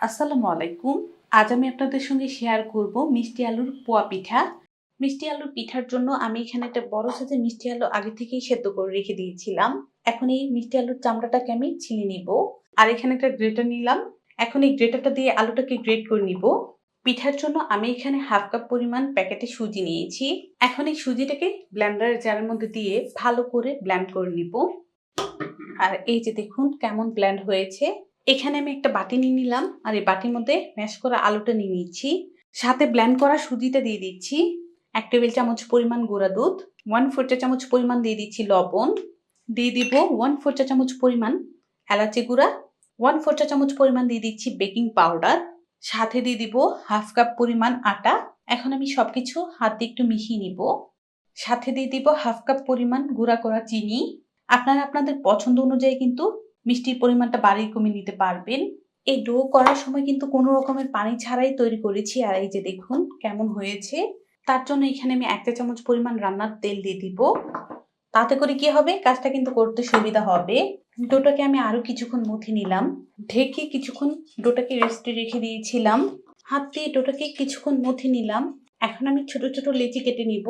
আসসালামু আলাইকুম। আজ আমি আপনাদের সঙ্গে শেয়ার করব মিষ্টি আলুর পোয়া পিঠা। মিষ্টি আলুর পিঠার জন্য আমি এখানে একটা বড় সাইজের মিষ্টি আলু আগে থেকেই সেদ্ধ করে রেখে দিয়েছিলাম। এখন এই মিষ্টি আলুর চামড়াটাকে আমি ছিলে নিব। আর এখানে একটা গ্রেটার নিলাম। এখন এই গ্রেটারটা দিয়ে আলুটাকে গ্রেট করে নিব। পিঠার জন্য আমি এখানে 1/2 কাপ পরিমাণ প্যাকেটে সুজি নিয়েছি। এখন এই সুজিটাকে ব্লেন্ডারের জারের মধ্যে দিয়ে ভালো করে ব্লেন্ড করে নিব। আর এই যে দেখুন কেমন ব্লেন্ড হয়েছে। এখানে আমি একটা বাটি নিয়ে নিলাম আর এই বাটির মধ্যে ম্যাশ করা আলুটা নিয়ে নিচ্ছি। সাথে ব্লেন্ড করা সুজিটা দিয়ে দিচ্ছি। 1 টেবিল চামচ পরিমাণ গুঁড়া দুধ, 1/4 চা চামচ পরিমাণ দিয়ে দিচ্ছি লবণ, দিয়ে দিব 1/4 চা চামচ পরিমাণ এলাচি গুঁড়া, 1/4 চা চামচ পরিমাণ দিয়ে দিচ্ছি বেকিং পাউডার, সাথে দিয়ে দিব 1/2 কাপ পরিমাণ আটা। এখন আমি সবকিছু হাত দিয়ে একটু মিশিয়ে নিব। সাথে দিয়ে দিব 1/2 কাপ পরিমাণ গুঁড়া করা চিনি। আপনারা আপনাদের পছন্দ অনুযায়ী কিন্তু মিষ্টির পরিমাণটা বাড়িয়ে কমিয়ে নিতে পারবেন। এই ডো করার সময় কিন্তু কোনো রকমের পানি ছাড়াই তৈরি করেছি। আর এই যে দেখুন কেমন হয়েছে। তার জন্য এখানে আমি 1 চা চামচ পরিমাণ রান্নার তেল দিয়ে দিব। তাতে করে কি হবে, কাজটা কিন্তু করতে সুবিধা হবে। ডোটাকে আমি আরো কিছুক্ষণ মথে নিলাম। ঢেকে কিছুক্ষণ ডোটাকে রেস্টে রেখে দিয়েছিলাম। হাত দিয়ে ডোটাকে কিছুক্ষণ মথে নিলাম। এখন আমি ছোট ছোট লেচি কেটে নিব।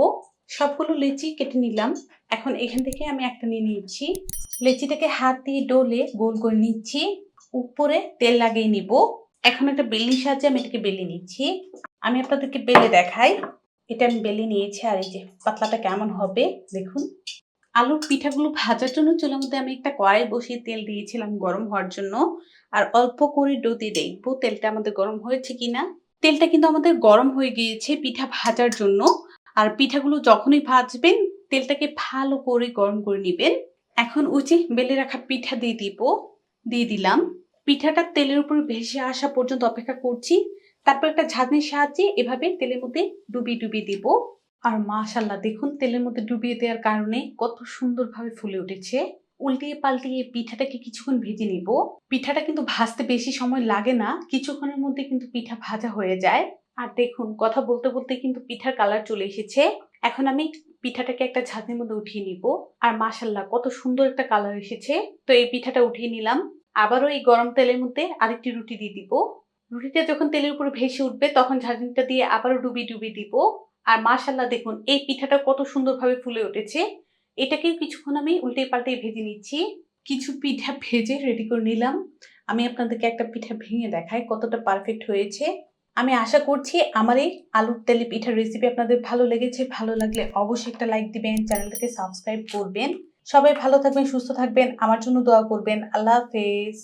সবগুলো লেচি কেটে নিলাম। এখন এখান থেকে আমি একটা নিয়ে নিচ্ছি। লেচিটাকে হাত দিয়ে ডলে গোল করে নিচ্ছি। উপরে তেল লাগিয়ে নিব। এখন একটা বেলনির সাহায্যে আমি এটাকে বেলে নিচ্ছি। আমি আপনাদেরকে বেলে দেখাই। এটা আমি বেলে নিয়েছি আর এই যে পাতলাটা কেমন হবে দেখুন। আলুর পিঠাগুলো ভাজার জন্য চুলার মধ্যে আমি একটা কড়াই বসিয়ে তেল দিয়েছিলাম গরম হওয়ার জন্য। আর অল্প করে ডো দিয়ে দেখবো তেলটা আমাদের গরম হয়েছে কিনা। তেলটা কিন্তু আমাদের গরম হয়ে গিয়েছে পিঠা ভাজার জন্য। আর পিঠাগুলো যখনই ভাজবেন তেলটাকে ভালো করে গরম করে নেবেন। এখন উচি বেলে রাখা পিঠা দিয়ে দিলাম। পিঠাটা তেলের উপর ভেসে আসা পর্যন্ত অপেক্ষা করছি। তারপর একটা ঝাঁঝনির সাহায্যে এভাবে তেলের মধ্যে ডুবিয়ে ডুবিয়ে দিব। আর মাশাআল্লাহ দেখুন তেলের মধ্যে ডুবিয়ে দেওয়ার কারণে কত সুন্দরভাবে ফুলে উঠেছে। উল্টিয়ে পাল্টিয়ে পিঠাটাকে কিছুক্ষণ ভেজে নিব। পিঠাটা কিন্তু ভাজতে বেশি সময় লাগে না, কিছুক্ষণের মধ্যে কিন্তু পিঠা ভাজা হয়ে যায়। আর দেখুন কথা বলতে বলতে কিন্তু পিঠার কালার চলে এসেছে। এখন আমি পিঠাটাকে একটা ঝাঁঝনির মধ্যে উঠিয়ে নিব। আর মাশাআল্লাহ কত সুন্দর একটা কালার এসেছে। তো এই পিঠাটা উঠিয়ে নিলাম। আবারও এই গরম তেলের মধ্যে আরেকটি রুটি দিয়ে দিব। রুটিটা যখন তেলের উপরে ভেসে উঠবে তখন ঝাঁঝনিটা দিয়ে আবারও ডুবিয়ে ডুবিয়ে দিব। আর মাশাআল্লাহ দেখুন এই পিঠাটা কত সুন্দরভাবে ফুলে উঠেছে। এটাকেও কিছুক্ষণ আমি উল্টে পাল্টে ভেজে নিচ্ছি। কিছু পিঠা ভেজে রেডি করে নিলাম। আমি আপনাদেরকে একটা পিঠা ভেঙে দেখাই কতটা পারফেক্ট হয়েছে। আমি আশা করছি আমার এই আলুর তেলে পিঠার রেসিপি আপনাদের ভালো লেগেছে। ভালো লাগলে অবশ্যই একটা লাইক দিবেন, চ্যানেলটাকে সাবস্ক্রাইব করবেন। সবাই ভালো থাকবেন, সুস্থ থাকবেন, আমার জন্য দোয়া করবেন। আল্লাহ হাফেজ।